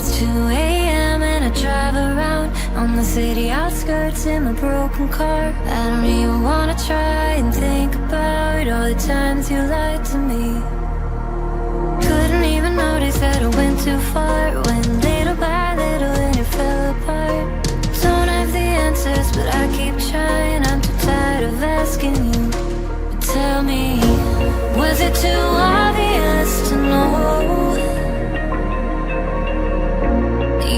it's 2 a.m. and I drive around on the city outskirts in my broken car. I don't even wanna try and think about all the times you lied to me. Couldn't even notice that I went too far when little by little then it fell apart. Don't have the answers but I keep trying. I'm too tired of asking you. But tell me, was it too obvious to know?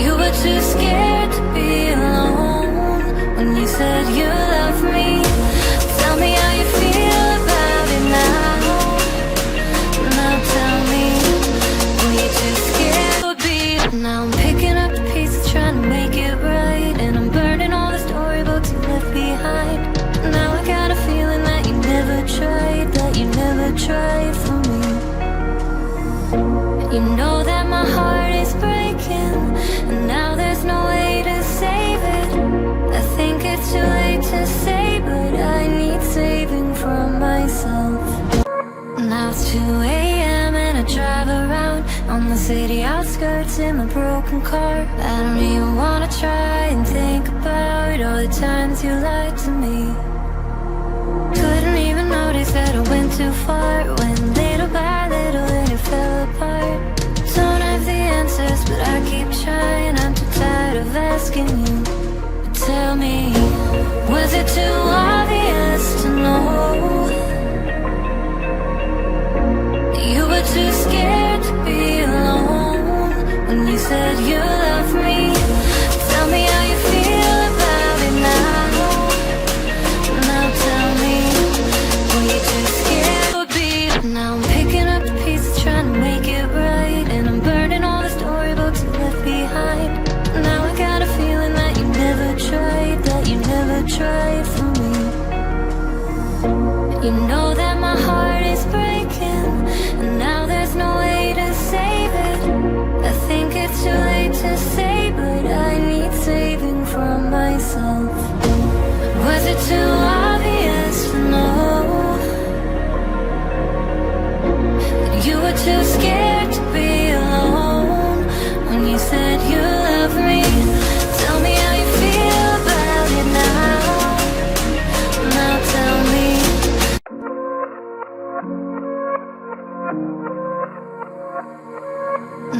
You were too scared to be alone when you said you loved me. Tell me how you feel about it now. Now tell me, were you too scared to be? Now I'm picking up the pieces, trying to make it right, and I'm burning all the storybooks you left behind. Now I got a feeling that you never tried, that you never tried for me. You know that my heart is breaking, and now there's no way to save it. I think it's too late to say, but I need saving from myself. Now it's 2 a.m. and I drive around on the city outskirts in my broken car. I don't even wanna try and think about all the times you lied to me. Couldn't even notice that I went too far when little by little then it fell apart. Don't have the answers but I keep trying. I'm too tired of asking you. But tell me, was it too obvious to know? You were too scared to be alone when you said you loved me. Tell me how you feel about it now. Now tell me, were you too scared to be? Now I'm picking up the pieces, trying to make it right, and I'm burning all the storybooks you left behind. Now I got a feeling that you never tried, that you never tried for me. You know that my heart is breaking, and now there's no way to save it. I think it's too late to say, but I need saving from myself. Was it too obvious to know? You were too scared to be alone when you said you loved me. Tell me how you feel about it now. Now tell me.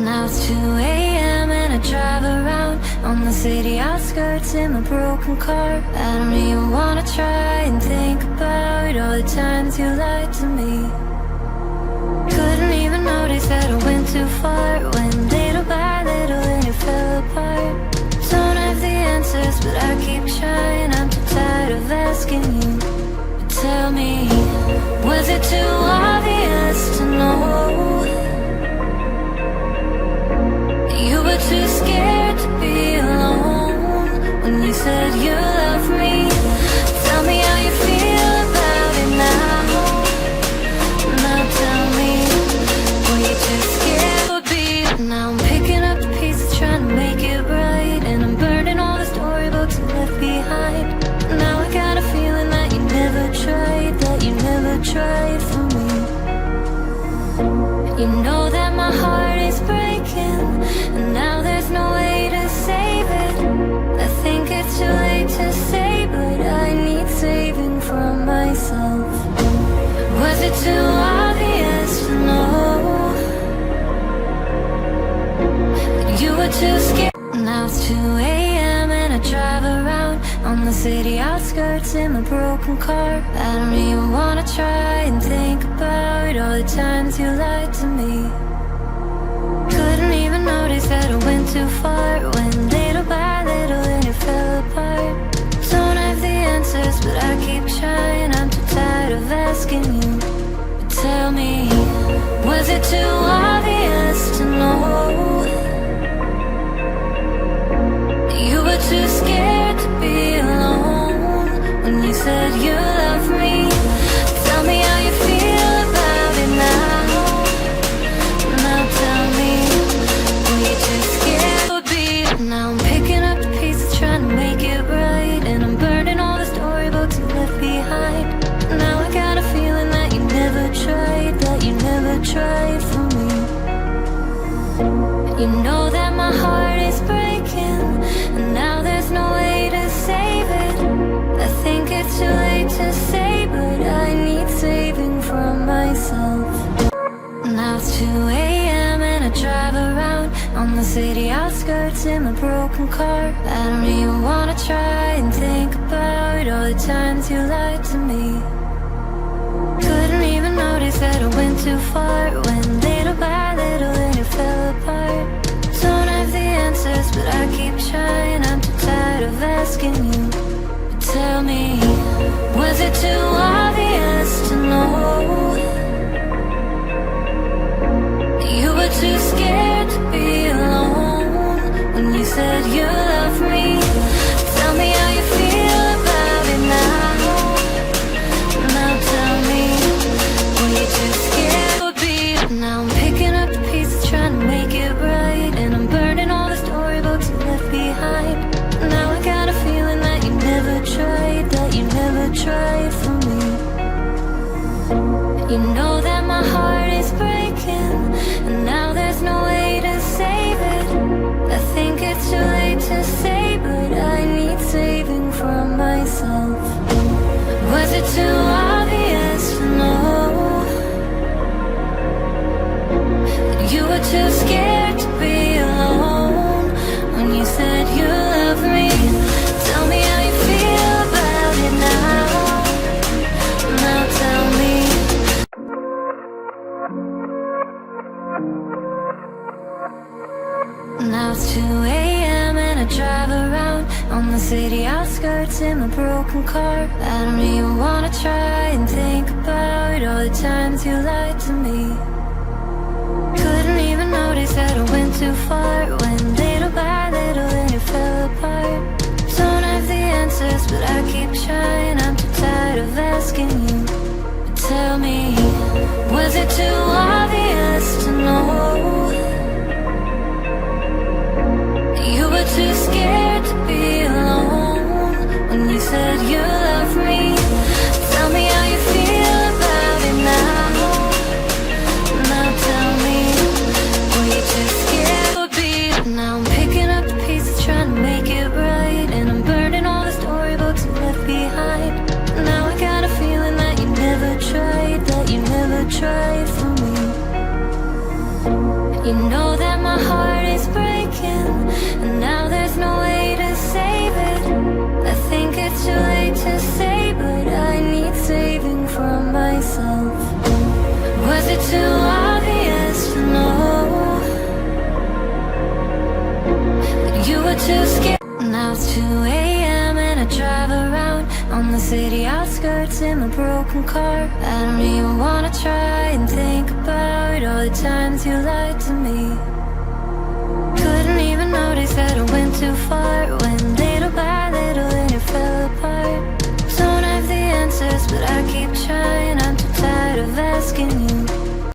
Now it's 2 a.m. and I drive around on the city outskirts in my broken car. I don't even wanna try and think about all the times you lied to me. Couldn't even notice that I went too far when little by little then it fell apart. Don't have the answers but I keep trying. I'm too tired of asking you. But tell me, was it too obvious to know? You were too scared to be alone when you said you loved me. Tell me how you feel about it now. Now tell me, were you too scared to be? Now I'm picking up the pieces, trying to make it right, and I'm burning all the storybooks you left behind. Now I got a feeling that you never tried, that you never tried for me. You know that my heart is breaking, and now there's no way to save it. I think it's too late to say, but I need saving from myself. Was it too obvious to know? You were too scared. Now it's 2 a.m. and I drive around on the city outskirts in my broken car. I don't even wanna try and think about all the times you lied to me. Couldn't even notice that I went too far when little by little then it fell apart. Don't have the answers but I keep trying. I'm too tired of asking you. But tell me, was it too obvious to know? You were too scared to be alone when you said you loved me. Tell me how you feel about it now. Now tell me, were you too scared to be? Now I'm picking up the pieces, trying to make it right, and I'm burning all the storybooks you left behind. Now I got a feeling that you never tried, that you never tried for me. that my heart is breaking, and now there's no way to save it. I think it's too late to say, but I need saving from myself. Now it's 2 a.m. and I drive around on the city outskirts in my broken car. I don't even wanna try and think about all the times you lied to me. Couldn't even notice that I went too far when little by little then it fell apart. Don't have the answers, but I keep trying. I'm too tired of asking you. But tell me, was it too obvious to know? You were too scared to be alone when you said you loved me. Tell me how you feel about it now. Now tell me, were you too scared to be? Now I'm picking up the pieces, trying to make it right, and I'm burning all the storybooks you left behind. Now I got a feeling that you never tried, that you never tried for me. You know that my heart is breaking, and now there's no way to save it. I think it's too late to say, but I need saving from myself. Was it too obvious to know? You were too scared to be alone when you said you loved me. Tell me how you feel about it now. Now tell me. Now it's 2 a.m. and I drive around on the city outskirts in my broken car. I don't even wanna try and think about all the times you lied to me. Couldn't even notice that I went too far when little by little then it fell apart. Don't have the answers, but I keep trying. I'm too tired of asking you. But tell me, was it too obvious to know? You were too scared to be alone when you said you loved me. Tell me how you feel about it now. Now tell me, were you too scared to be? Now I'm picking up the pieces, trying to make it right, and I'm burning all the storybooks you left behind. Now I got a feeling that you never tried, that you never tried for me. You know that my heart is breaking, and now there's no way to save it. I think it's too late to say, but I need saving from myself. Was it too obvious to know? You were too scared. Now it's 2 a.m. and I drive around on the city outskirts in my broken car. I don't even wanna try and think about all the times you lied to me. Couldn't even notice that I went too far when little by little then it fell apart. Don't have the answers, but I keep trying.